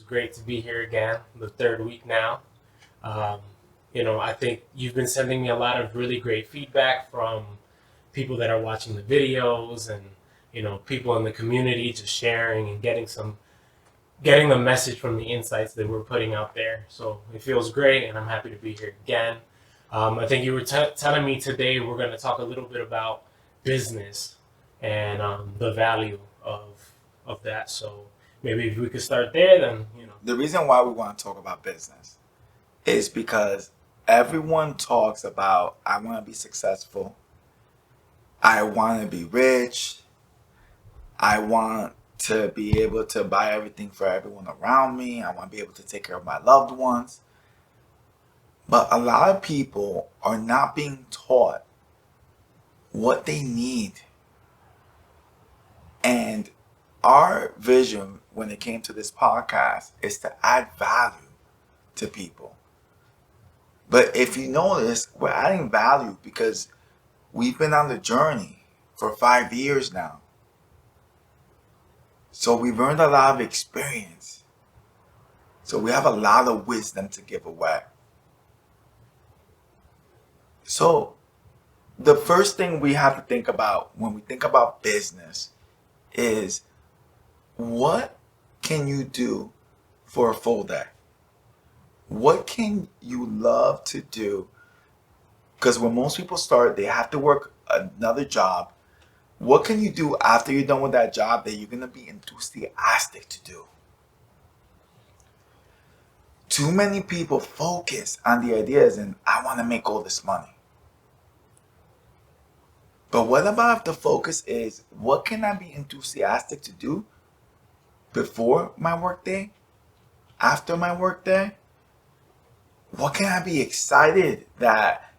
great to be here again, the third week now. Um, I think you've been sending me a lot of really great feedback from people that are watching the videos and, people in the community just sharing and getting the message from the insights that we're putting out there. So it feels great, and I'm happy to be here again. I think you were telling me today we're going to talk a little bit about business and the value of that. So maybe if we could start there, then. The reason why we want to talk about business is because everyone talks about, I want to be successful, I want to be rich, I want to be able to buy everything for everyone around me, I want to be able to take care of my loved ones. But a lot of people are not being taught what they need. And our vision when it came to this podcast is to add value to people. But if you notice, we're adding value because we've been on the journey for 5 years now. So we've earned a lot of experience. So we have a lot of wisdom to give away. So the first thing we have to think about when we think about business is, what can you do for a full day? What can you love to do? Because when most people start, they have to work another job. What can you do after you're done with that job that you're going to be enthusiastic to do? Too many people focus on the ideas and I want to make all this money. But what about if the focus is, what can I be enthusiastic to do before my workday, after my workday? What can I be excited that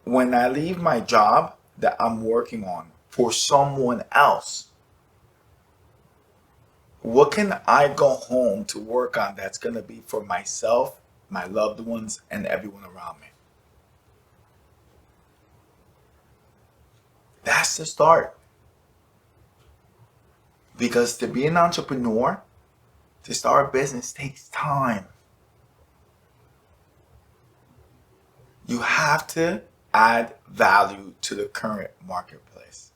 when I leave my job that I'm working on for someone else? What can I go home to work on that's going to be for myself, my loved ones, and everyone around me? That's the start. Because to be an entrepreneur, to start a business takes time. You have to add value to the current marketplace.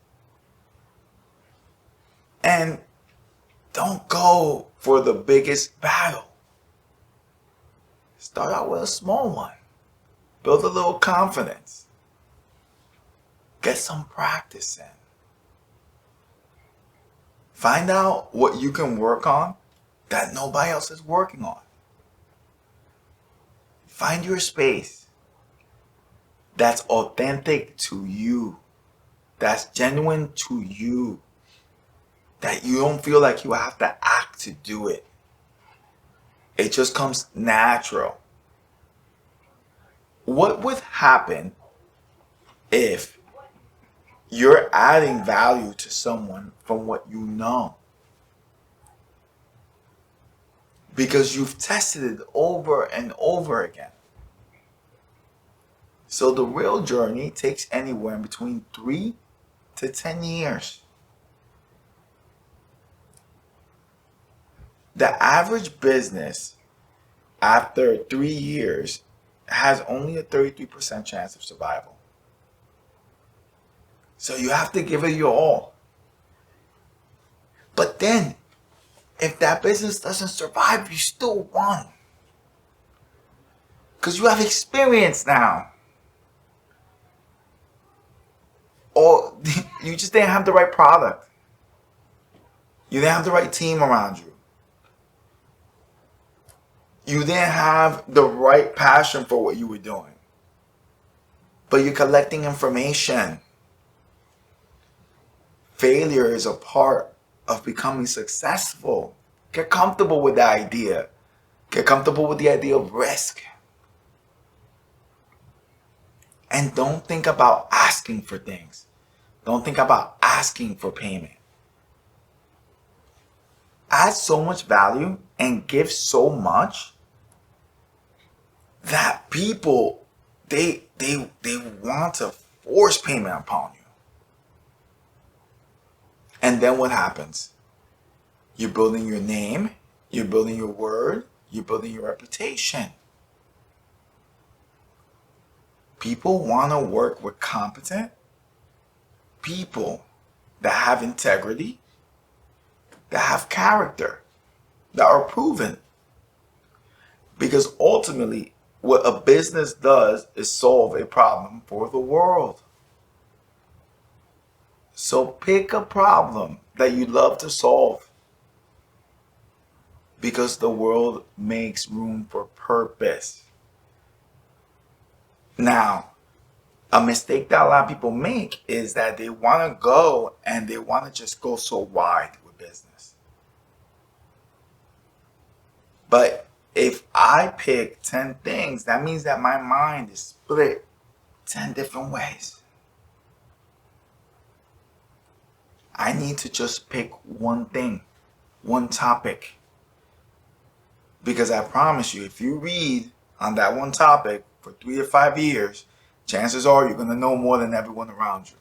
And don't go for the biggest battle. Start out with a small one. Build a little confidence. Get some practice in. Find out what you can work on that nobody else is working on. Find your space that's authentic to you, that's genuine to you, that you don't feel like you have to act to do it. It just comes natural. What would happen if you're adding value to someone from what you know? Because you've tested it over and over again. So the real journey takes anywhere in between 3 to 10 years. The average business after 3 years has only a 33% chance of survival. So you have to give it your all. But then, if that business doesn't survive, you still won. Because you have experience now. Or you just didn't have the right product. You didn't have the right team around you. You didn't have the right passion for what you were doing. But you're collecting information. Failure is a part of becoming successful. Get comfortable with the idea. Get comfortable with the idea of risk. And don't think about asking for things. Don't think about asking for payment. Add so much value and give so much that people, they want to force payment upon you. And then what happens? You're building your name, you're building your word, You're building your reputation. People want to work with competent people that have integrity, that have character, that are proven. Because ultimately, what a business does is solve a problem for the world. So pick a problem that you love to solve, because the world makes room for purpose. Now, a mistake that a lot of people make is that they want to go and they want to just go so wide with business. But if I pick 10 things, that means that my mind is split 10 different ways. I need to just pick one thing, one topic. Because I promise you, if you read on that one topic for 3 to 5 years, chances are you're going to know more than everyone around you.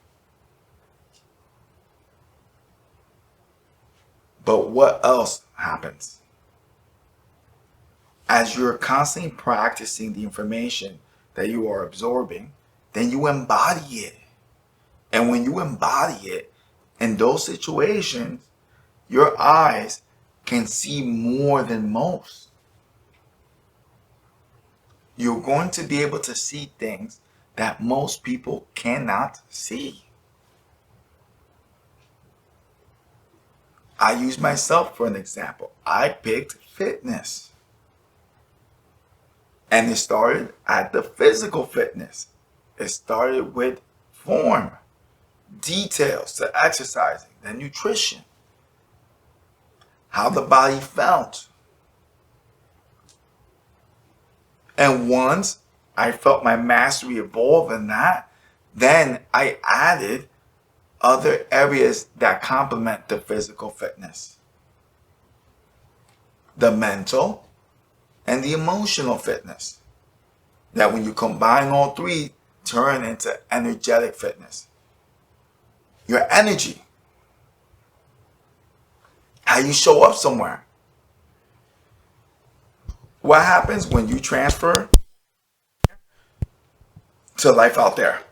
But what else happens? As you're constantly practicing the information that you are absorbing, then you embody it. And when you embody it, in those situations, your eyes can see more than most. You're going to be able to see things that most people cannot see. I use myself for an example. I picked fitness. And it started at the physical fitness. It started with form, details, the exercising, the nutrition, how the body felt. And once I felt my mastery evolve in that, then I added other areas that complement the physical fitness. The mental and the emotional fitness. That when you combine all three, turn into energetic fitness. Your energy. How you show up somewhere. What happens when you transfer to life out there?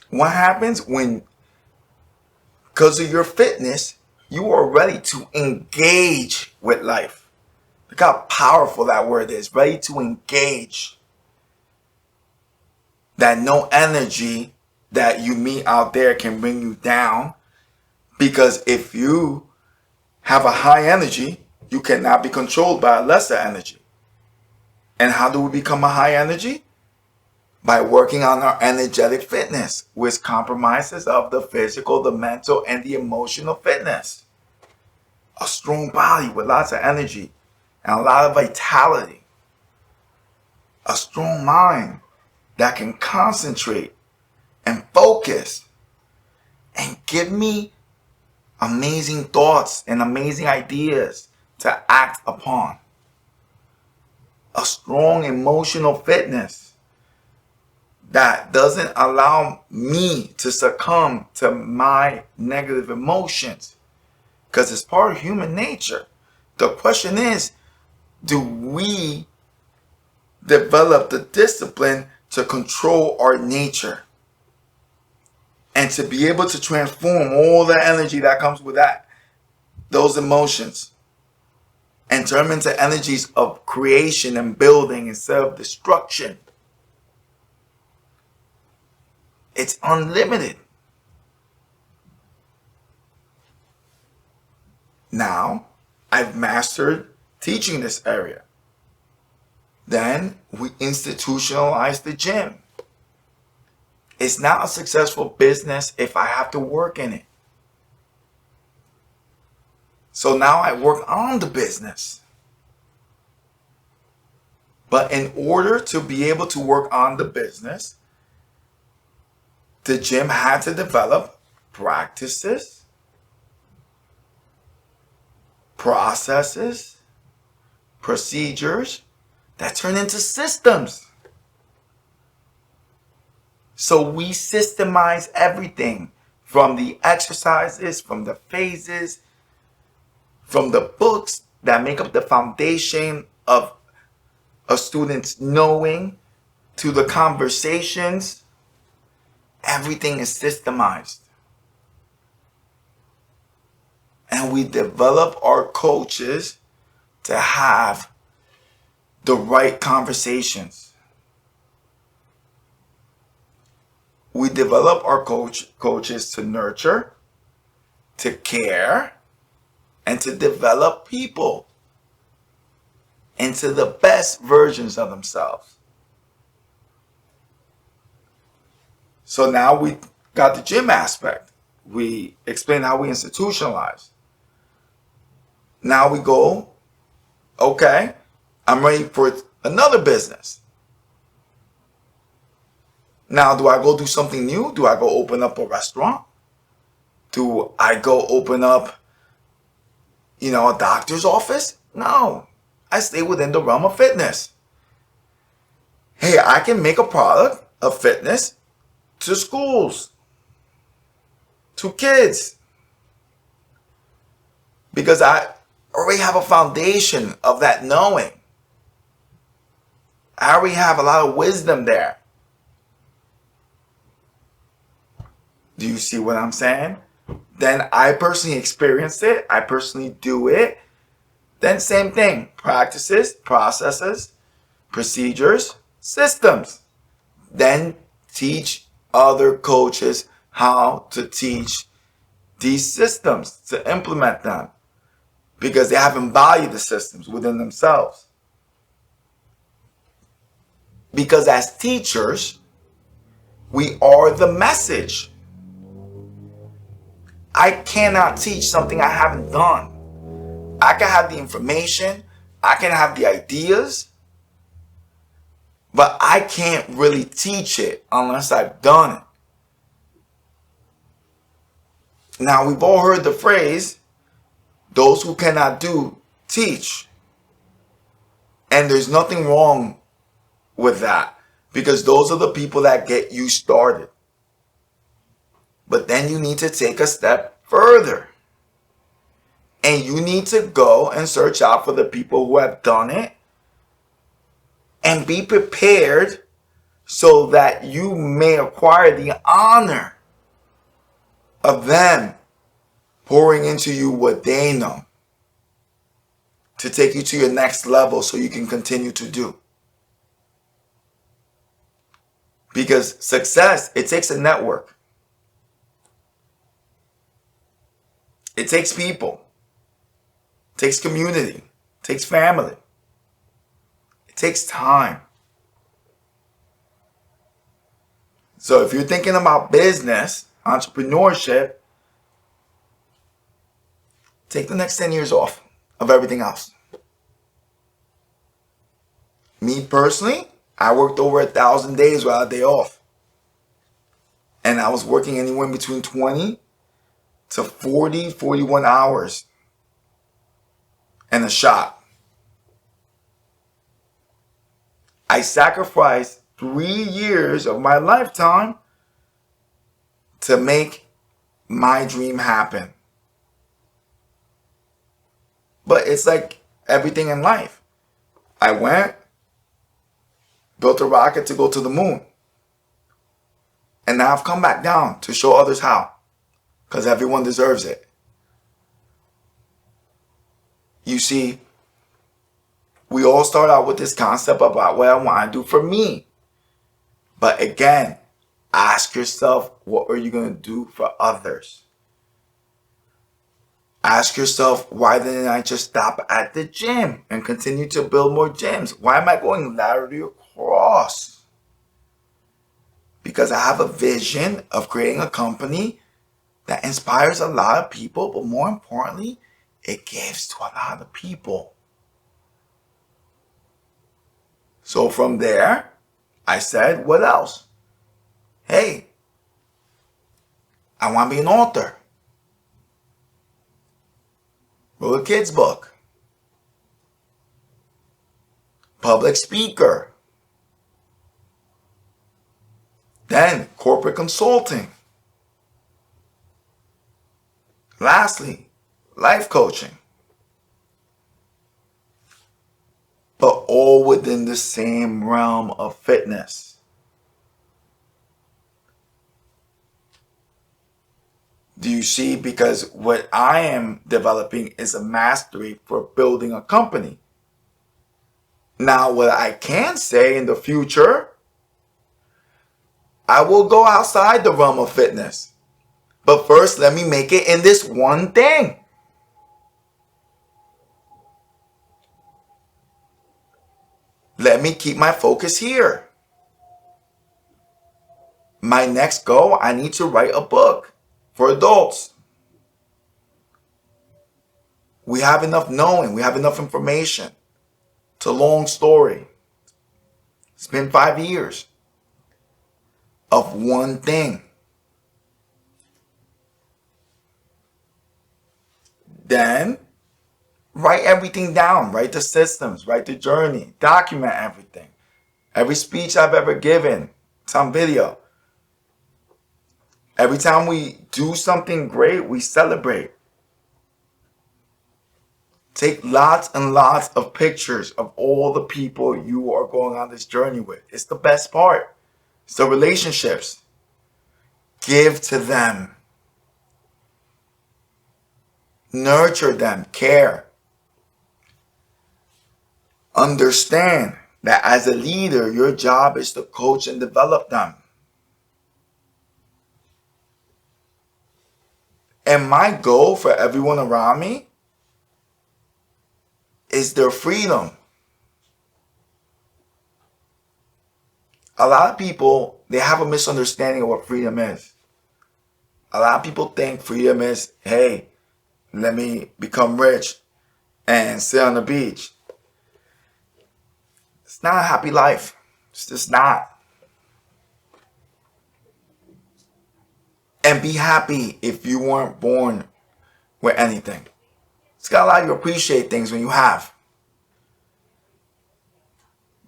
What happens when, because of your fitness, you are ready to engage with life? Look how powerful that word is. Ready to engage. That no energy that you meet out there can bring you down. Because if you have a high energy, you cannot be controlled by a lesser energy. And how do we become a high energy? By working on our energetic fitness, which compromises of the physical, the mental, and the emotional fitness. A strong body with lots of energy and a lot of vitality. A strong mind that can concentrate and focus and give me amazing thoughts and amazing ideas to act upon. A strong emotional fitness that doesn't allow me to succumb to my negative emotions, because it's part of human nature. The question is, do we develop the discipline to control our nature and to be able to transform all the energy that comes with that, those emotions, and turn them into energies of creation and building instead of destruction? It's unlimited. Now, I've mastered teaching this area. Then we institutionalize the gym. It's not a successful business if I have to work in it. So now I work on the business. But in order to be able to work on the business, the gym had to develop practices, processes, procedures that turn into systems. So we systemize everything from the exercises, from the phases, from the books that make up the foundation of a student's knowing to the conversations, everything is systemized. And we develop our coaches to have the right conversations. We develop our coaches to nurture, to care, and to develop people into the best versions of themselves. So now we got the gym aspect. We explain how we institutionalize. Now we go, okay, I'm ready for another business. Now, do I go do something new? Do I go open up a restaurant? Do I go open up, a doctor's office? No, I stay within the realm of fitness. Hey, I can make a product of fitness to schools, to kids, because I already have a foundation of that knowing. I already have a lot of wisdom there. Do you see what I'm saying? Then I personally experienced it. I personally do it. Then same thing. Practices, processes, procedures, systems. Then teach other coaches how to teach these systems, to implement them, because they have embodied the systems within themselves. Because as teachers, we are the message. I cannot teach something I haven't done. I can have the information, I can have the ideas, but I can't really teach it unless I've done it. Now, we've all heard the phrase, those who cannot do, teach. And there's nothing wrong with that, because those are the people that get you started. But then you need to take a step further. And you need to go and search out for the people who have done it and be prepared so that you may acquire the honor of them pouring into you what they know to take you to your next level so you can continue to do. Because success, it takes a network. It takes people. It takes community. It takes family. It takes time. So if you're thinking about business, entrepreneurship, take the next 10 years off of everything else. Me personally, I worked over 1,000 days without a day off. And I was working anywhere between 20 to 40, 41 hours and a shot. I sacrificed 3 years of my lifetime to make my dream happen. But it's like everything in life. I went, built a rocket to go to the moon. And now I've come back down to show others how. Because everyone deserves it. You see, we all start out with this concept about what I want to do for me. But again, ask yourself, what are you going to do for others? Ask yourself, why didn't I just stop at the gym and continue to build more gyms? Why am I going laterally across? Because I have a vision of creating a company that inspires a lot of people, but more importantly, it gives to a lot of people. So from there, I said, what else? Hey, I want to be an author. Wrote a kid's book. Public speaker. Then corporate consulting. Lastly, life coaching. but all within the same realm of fitness. Do you see? Because what I am developing is a mastery for building a company. Now, what I can say in the future, I will go outside the realm of fitness. But first, let me make it in this one thing. Let me keep my focus here. My next goal, I need to write a book for adults. We have enough knowing. We have enough information. It's a long story. It's been 5 years of one thing. Then write everything down. Write the systems. Write the journey. Document everything. Every speech I've ever given. It's on video. Every time we do something great, we celebrate. Take lots and lots of pictures of all the people you are going on this journey with. It's the best part. It's the relationships. Give to them. Nurture them. Care. Understand that as a leader, your job is to coach and develop them. And my goal for everyone around me is their freedom. A lot of people, they have a misunderstanding of what freedom is. A lot of people think freedom is, hey, let me become rich and sit on the beach. It's not a happy life. It's just not. And be happy if you weren't born with anything. It's got to allow you to appreciate things when you have.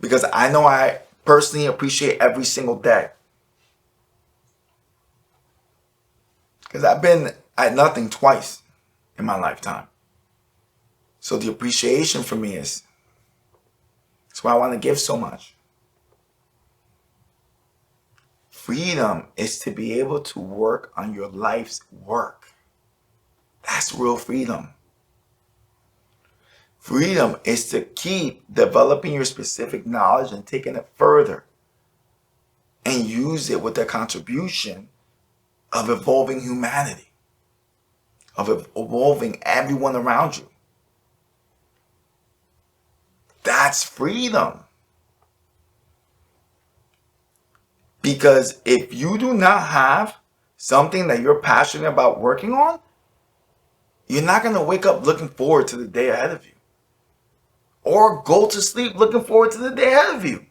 Because I know I personally appreciate every single day. Because I've been at nothing twice in my lifetime. So the appreciation for me is, that's why I want to give so much. Freedom is to be able to work on your life's work. That's real freedom. Freedom is to keep developing your specific knowledge and taking it further and use it with the contribution of evolving humanity, of evolving everyone around you. That's freedom. Because if you do not have something that you're passionate about working on, you're not going to wake up looking forward to the day ahead of you. Or go to sleep looking forward to the day ahead of you.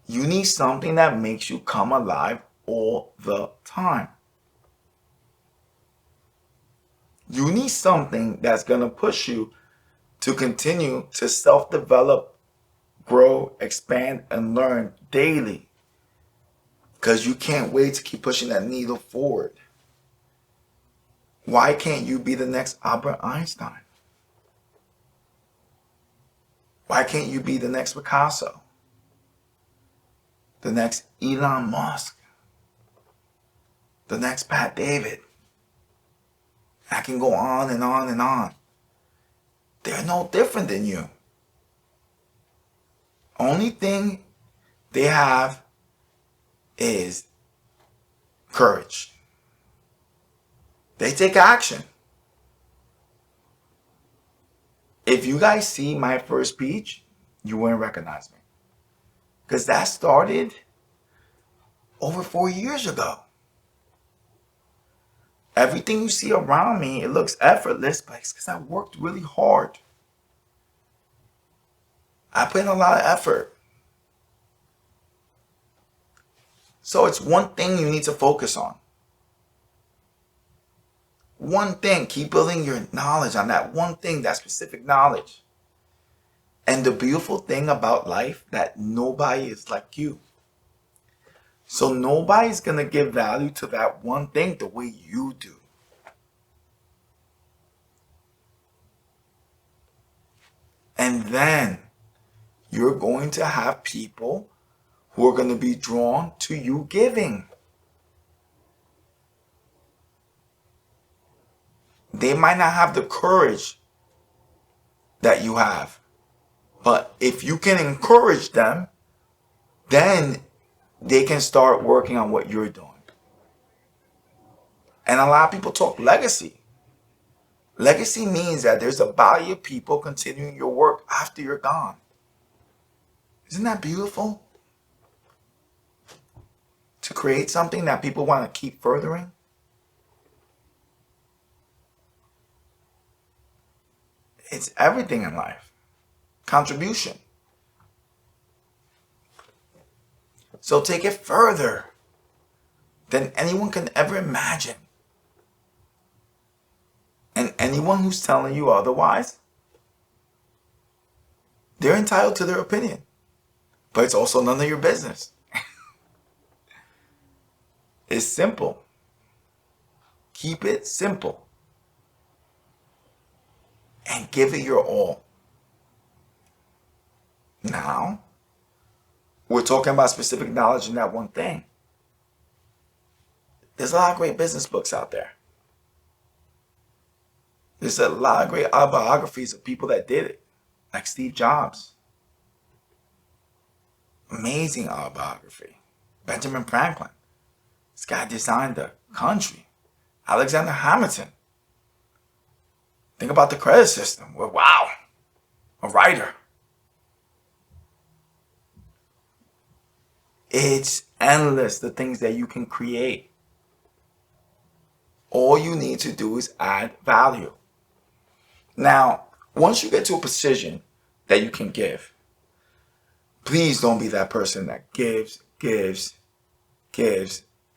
You need something that makes you come alive all the time. You need something that's going to push you to continue to self-develop, grow, expand, and learn daily. Because you can't wait to keep pushing that needle forward. Why can't you be the next Albert Einstein? Why can't you be the next Picasso? The next Elon Musk? The next Pat David? I can go on and on and on. They're no different than you. Only thing they have is courage. They take action. If you guys see my first speech, you wouldn't recognize me. Because that started over 4 years ago. Everything you see around me, it looks effortless, but it's because I worked really hard. I put in a lot of effort. So it's one thing you need to focus on. One thing, keep building your knowledge on that one thing, that specific knowledge. And the beautiful thing about life, that nobody is like you. So nobody's going to give value to that one thing the way you do. And then you're going to have people who are going to be drawn to you giving. They might not have the courage that you have, but if you can encourage them, then they can start working on what you're doing. And a lot of people talk legacy. Legacy means that there's a body of people continuing your work after you're gone. Isn't that beautiful? To create something that people want to keep furthering. It's everything in life. Contribution. So take it further than anyone can ever imagine. And anyone who's telling you otherwise, they're entitled to their opinion. But it's also none of your business. It's simple. Keep it simple. And give it your all. Now, we're talking about specific knowledge in that one thing. There's a lot of great business books out there. There's a lot of great autobiographies of people that did it, like Steve Jobs. Amazing autobiography. Benjamin Franklin. This guy designed the country. Alexander Hamilton. Think about the credit system. Well, wow, a writer. It's endless, the things that you can create. All you need to do is add value. Now, once you get to a position that you can give, please don't be that person that gives,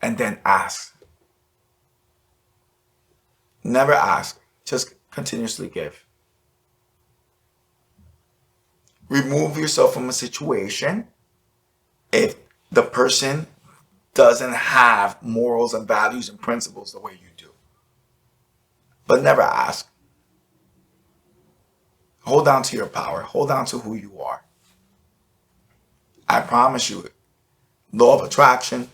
and then asks. Never ask. Just continuously give. Remove yourself from a situation if the person doesn't have morals and values and principles the way you do. But never ask. Hold on to your power. Hold on to who you are. I promise you, law of attraction,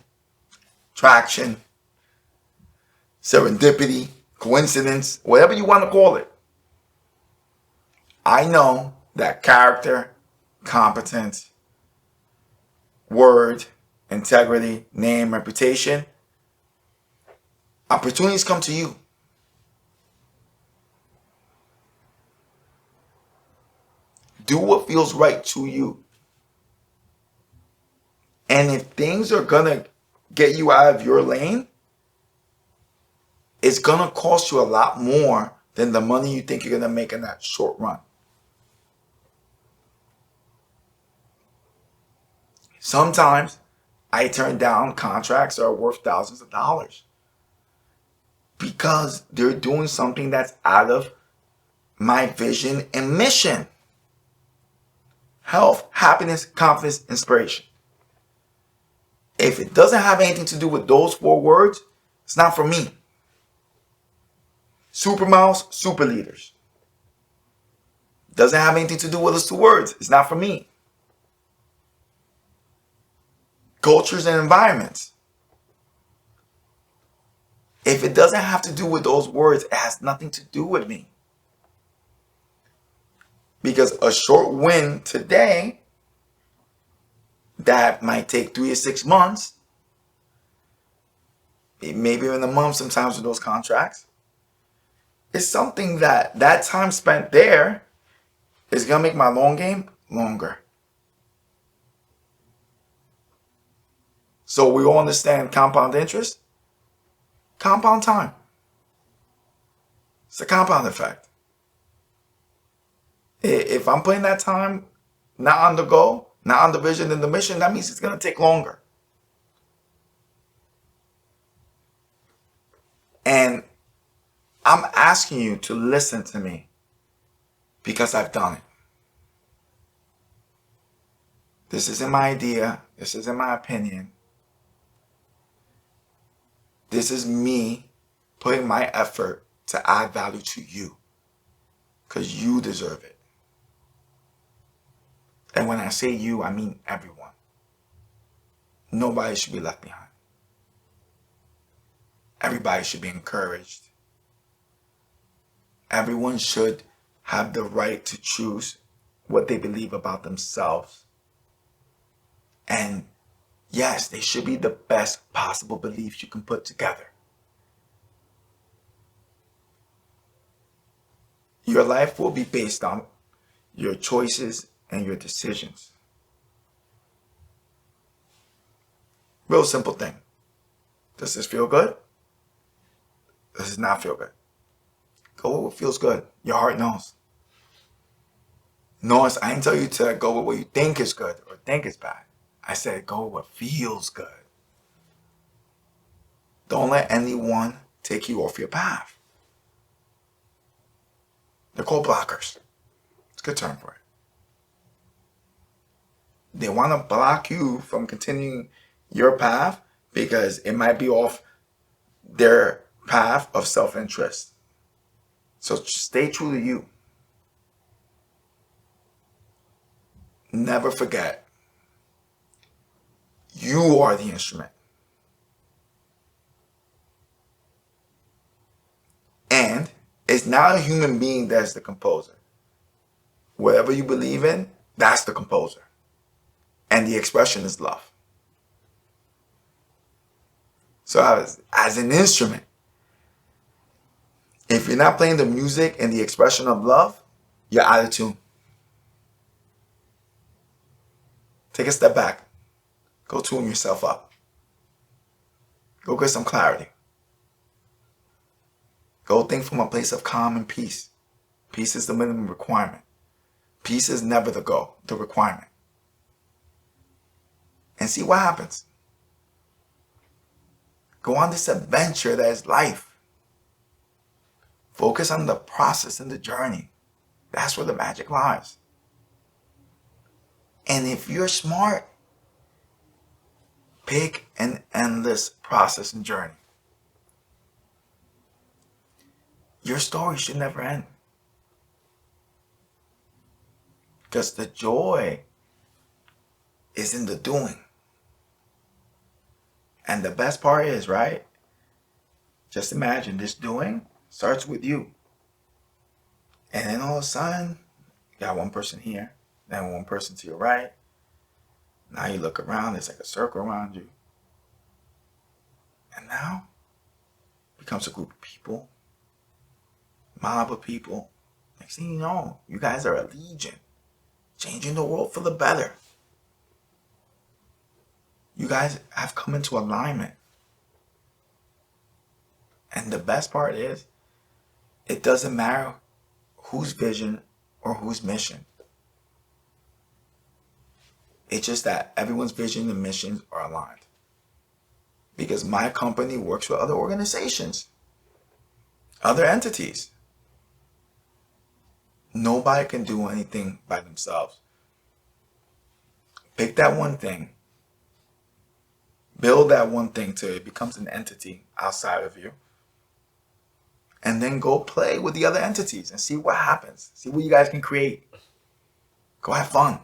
serendipity, coincidence, whatever you want to call it. I know that character, competence, word, integrity, name, reputation, opportunities come to you. Do what feels right to you. And if things are going to get you out of your lane, it's going to cost you a lot more than the money you think you're going to make in that short run. Sometimes I turn down contracts that are worth thousands of dollars because they're doing something that's out of my vision and mission. Health, happiness, confidence, inspiration. If it doesn't have anything to do with those 4 words, it's not for me. Supermodels, super leaders. Doesn't have anything to do with those 2 words. It's not for me. Cultures and environments. If it doesn't have to do with those words, it has nothing to do with me. Because a short win today that might take 3 to 6 months, maybe in a month sometimes with those contracts, is something that time spent there is going to make my long game longer. So we all understand compound interest, compound time. It's a compound effect. If I'm putting that time not on the goal, not on the vision and the mission, that means it's going to take longer. And I'm asking you to listen to me because I've done it. This isn't my idea. This isn't my opinion. This is me putting my effort to add value to you because you deserve it. And when I say you, I mean everyone. Nobody should be left behind. Everybody should be encouraged. Everyone should have the right to choose what they believe about themselves. And yes, they should be the best possible beliefs you can put together. Your life will be based on your choices and your decisions. Real simple thing. Does this feel good? Does this not feel good? Go with what feels good. Your heart knows. Notice I didn't tell you to go with what you think is good or think is bad. I said go with what feels good. Don't let anyone take you off your path. They're called blockers. It's a good term for it. They want to block you from continuing your path because it might be off their path of self-interest. So stay true to you. Never forget, you are the instrument. And it's not a human being that's the composer. Whatever you believe in, that's the composer. And the expression is love. So as an instrument, if you're not playing the music and the expression of love, you're out of tune. Take a step back. Go tune yourself up. Go get some clarity. Go think from a place of calm and peace. Peace is the minimum requirement. Peace is never the goal, the requirement. And see what happens. Go on this adventure that is life. Focus on the process and the journey. That's where the magic lies. And if you're smart, pick an endless process and journey. Your story should never end. Because the joy is in the doing. And the best part is, right? Just imagine this doing starts with you. And then all of a sudden, you got one person here, then one person to your right. Now you look around, there's like a circle around you. And now it becomes a group of people, mob of people. Next thing you know, you guys are a legion, changing the world for the better. You guys have come into alignment. And the best part is, it doesn't matter whose vision or whose mission. It's just that everyone's vision and missions are aligned. Because my company works with other organizations, other entities. Nobody can do anything by themselves. Pick that one thing. Build that one thing till it becomes an entity outside of you. And then go play with the other entities and see what happens. See what you guys can create. Go have fun.